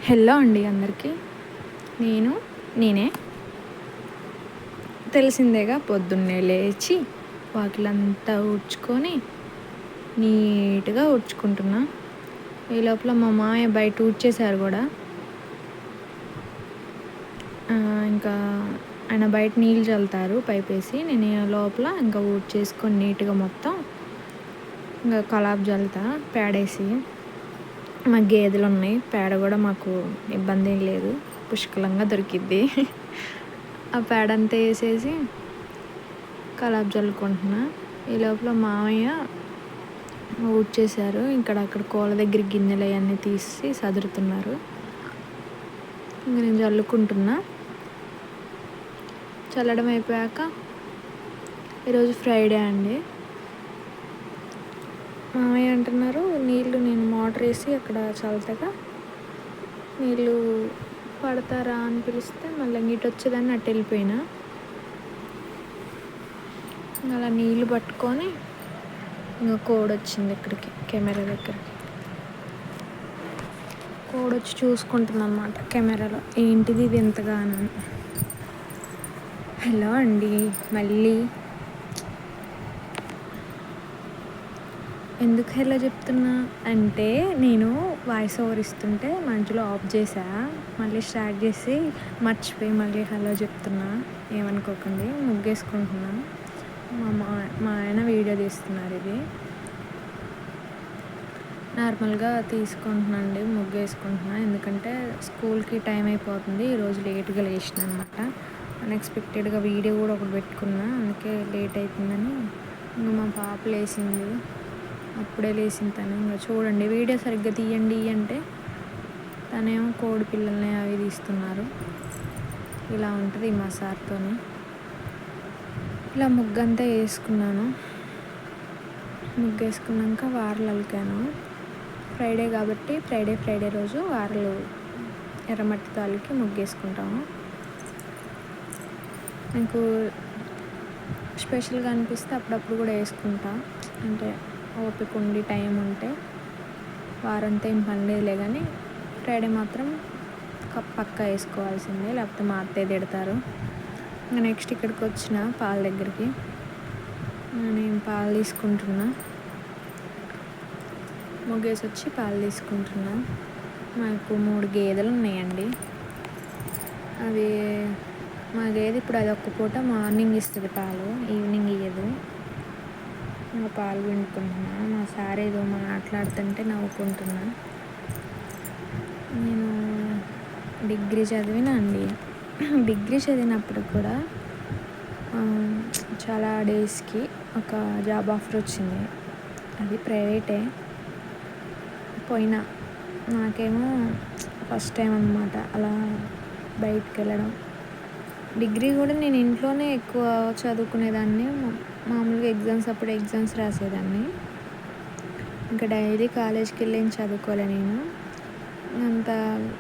Hello అండి అందరికీ. నేనే తెలిసిందేగా, పొద్దున్నే లేచి వాకిలంతా ఊడ్చుకొని నీట్గా ఊడ్చుకుంటున్నా. ఈ లోపల మా మామయ్య బయట ఊడ్చేశారు కూడా. ఇంకా ఆయన బయట నీళ్ళు చల్లుతారు పైపేసి, నేను లోపల ఇంకా ఊడ్చేసుకొని నీట్గా మొత్తం ఇంకా కలాప్ చల్లుతా పేడేసి. మా గేదెలు ఉన్నాయి, పేడ కూడా మాకు ఇబ్బంది ఏం లేదు, పుష్కలంగా దొరికిద్ది. ఆ పేడ అంతా వేసేసి కలాప్ చల్లుకుంటున్నా. ఈ లోపల మామయ్య ఊడ్చేశారు. అక్కడ కోళ్ళ దగ్గర గిన్నెలు అవన్నీ తీసి సదురుతున్నారు. ఇంకా నేను చల్లుకుంటున్నా. చల్లడం అయిపోయాక ఈరోజు ఫ్రైడే అండి. మామయ్య అంటున్నారు నీళ్ళు నేను మోటార్ వేసి అక్కడ చల్లుతాగా నీళ్ళు పడతారా అని పిలిస్తే మళ్ళీ నీటి వచ్చేదాన్ని అటు వెళ్ళిపోయినా. అలా నీళ్ళు పట్టుకొని ఇంకా కోడి వచ్చింది ఇక్కడికి, కెమెరా దగ్గరికి. కోడి వచ్చి చూసుకుంటుంది అన్నమాట కెమెరాలో, ఏంటిది ఇది ఎంతగానో. హలో అండి. మళ్ళీ ఎందుకు హలో చెప్తున్నా అంటే, నేను వాయిస్ ఓవర్ ఇస్తుంటే మధ్యలో ఆఫ్ చేసా, మళ్ళీ స్టార్ట్ చేసి మర్చిపోయి మళ్ళీ హలో చెప్తున్నా. ఏమనుకోకండి. ముగ్గేసుకుంటున్నా. మా ఆయన వీడియో తీస్తున్నారు. ఇది నార్మల్గా తీసుకుంటున్నాండి, ముగ్గేసుకుంటున్నా. ఎందుకంటే స్కూల్కి టైం అయిపోతుంది. ఈరోజు లేట్గా లేచిన అనమాట. అన్ఎక్స్పెక్టెడ్గా వీడియో కూడా ఒకటి పెట్టుకున్నా, అందుకే లేట్ అవుతుందని. ఇంకా మా పాప లేచింది, అప్పుడే లేచింది తను. ఇంకా చూడండి, వీడియో సరిగ్గా తీయండి అంటే తనేమో కోడి పిల్లల్ని అవి తీస్తున్నారు. ఇలా ఉంటుంది మా సార్తోని. ఇలా ముగ్గంతా వేసుకున్నాను. ముగ్గేసుకున్నాక వారలు అలికాను. ఫ్రైడే కాబట్టి ఫ్రైడే రోజు వారలు ఎర్రమట్టితో అలికి ముగ్గేసుకుంటాము. నాకు స్పెషల్గా అనిపిస్తే అప్పుడప్పుడు కూడా వేసుకుంటా. అంటే ఓపిక ఉండి టైం ఉంటే. వారంతా ఏం పనిలేదులే కానీ ఫ్రైడే మాత్రం పక్కా వేసుకోవాల్సిందే, లేకపోతే మా అత్తయ్య తిడతారు. ఇంకా నెక్స్ట్ ఇక్కడికి వచ్చిన పాల దగ్గరికి. నేను పాలు తీసుకుంటున్నా. ముగ్గేసి వచ్చి పాలు తీసుకుంటున్నా. మాకు 3 గేదెలు ఉన్నాయండి. అవి మా గేదె ఇప్పుడు అది ఒక్క పూట మార్నింగ్ ఇస్తుంది పాలు, ఈవినింగ్ ఇయ్యదు. ఇంకా పాలు పిండుకుంటున్నా. మా సార్ ఏదో మాట్లాడుతుంటే నవ్వుకుంటున్నా. నేను డిగ్రీ చదివినా అండి. డిగ్రీ చదివినప్పుడు కూడా చాలా డేస్కి ఒక జాబ్ ఆఫర్ వచ్చింది. అది ప్రైవేటే. పోయినా. నాకేమో ఫస్ట్ టైం అన్నమాట అలా బయటికి వెళ్ళడం. డిగ్రీ కూడా నేను ఇంట్లోనే ఎక్కువ చదువుకునేదాన్ని. మామూలుగా ఎగ్జామ్స్ రాసేదాన్ని. ఇంకా డైలీ కాలేజ్కి వెళ్ళి చదువుకోలే నేను. అంత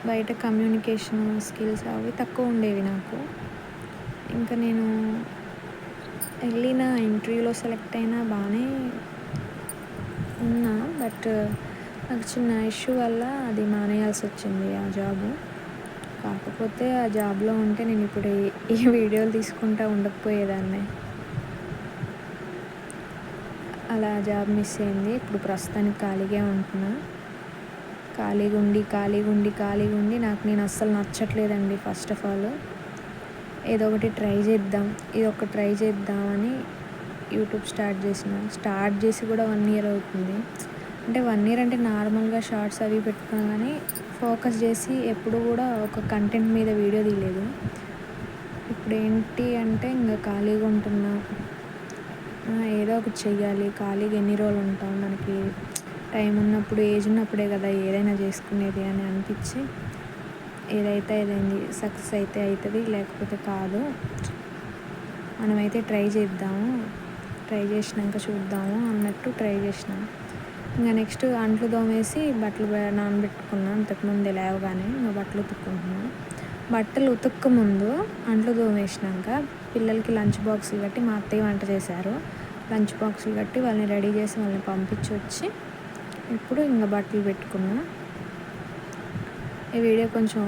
బయట కమ్యూనికేషన్ స్కిల్స్ అవి తక్కువ ఉండేవి నాకు. ఇంకా నేను వెళ్ళిన ఇంటర్వ్యూలో సెలెక్ట్ అయినా బాగానే ఉన్నా. బట్ నాకు చిన్న ఇష్యూ వల్ల అది మానేయాల్సి వచ్చింది ఆ జాబు. కాకపోతే ఆ జాబ్లో ఉంటే నేను ఇప్పుడు ఈ వీడియోలు తీసుకుంటా ఉండకపోయేదాన్ని. అలా జాబ్ మిస్ అయింది. ఇప్పుడు ప్రస్తుతానికి ఖాళీగా ఉంటున్నా. ఖాళీగా ఉండి నాకు నేను అస్సలు నచ్చట్లేదండి. ఫస్ట్ ఆఫ్ ఆల్ ఏదో ఒకటి ట్రై చేద్దామని యూట్యూబ్ స్టార్ట్ చేసి కూడా 1 year అవుతుంది. అంటే 1 year అంటే నార్మల్గా షార్ట్స్ అవి పెట్టుకున్నా కానీ ఫోకస్ చేసి ఎప్పుడు కూడా ఒక కంటెంట్ మీద వీడియో తీయలేదు. ఇప్పుడు ఏంటి అంటే ఇంకా ఖాళీగా ఉంటున్నా, ఏదో ఒకటి చెయ్యాలి. ఖాళీగా ఎన్ని రోజులు ఉంటాం, మనకి టైం ఉన్నప్పుడు, ఏజ్ ఉన్నప్పుడే కదా ఏదైనా చేసుకునేది అని అనిపించి, ఏదైతే అయింది, సక్సెస్ అయితే అవుతుంది, లేకపోతే కాదు. మనమైతే ట్రై చేసినాక చూద్దాము అన్నట్టు ట్రై చేసినాం. ఇంకా నెక్స్ట్ అంట్లు తోమేసి బట్టలు నానబెట్టుకున్నాను. అంతకుముందే లేవగానే ఇంకా బట్టలు ఉతుక్కుంటున్నాను. బట్టలు ఉతుక్క ముందు అంట్లు తోమేసినాక పిల్లలకి లంచ్ బాక్సులు కట్టి మా అత్తయ్య వంట చేశారు. లంచ్ బాక్సులు కట్టి వాళ్ళని రెడీ చేసి వాళ్ళని పంపించి వచ్చి ఇప్పుడు ఇంకా బట్టలు పెట్టుకున్నా. ఈ వీడియో కొంచెం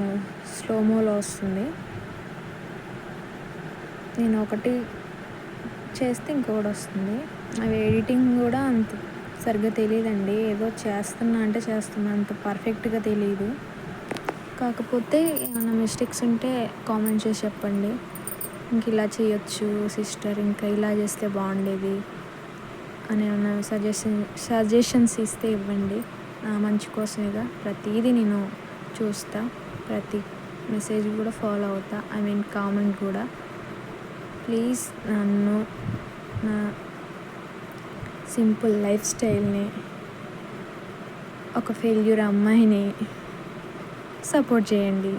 స్లోమోలో వస్తుంది. నేను ఒకటి చేస్తే ఇంకొకటి వస్తుంది. అవి ఎడిటింగ్ కూడా అంత సరిగ్గా తెలియదండి. ఏదో చేస్తున్నా అంటే చేస్తున్నా, అంత పర్ఫెక్ట్గా తెలియదు. కాకపోతే ఏమైనా మిస్టేక్స్ ఉంటే కామెంట్ చేసి చెప్పండి. ఇంక ఇలా చేయొచ్చు సిస్టర్, ఇంకా ఇలా చేస్తే బాగుండేది అని ఏమైనా సజెషన్స్ ఇస్తే ఇవ్వండి. నా మంచి కోసమేగా. ప్రతిదీ నేను చూస్తా, ప్రతి మెసేజ్ కూడా ఫాలో అవుతా, కామెంట్ కూడా. ప్లీజ్ నన్ను, నా సింపుల్ లైఫ్ స్టైల్ని, ఒక ఫెయిల్యూర్ అమ్మాయిని సపోర్ట్ చేయండి.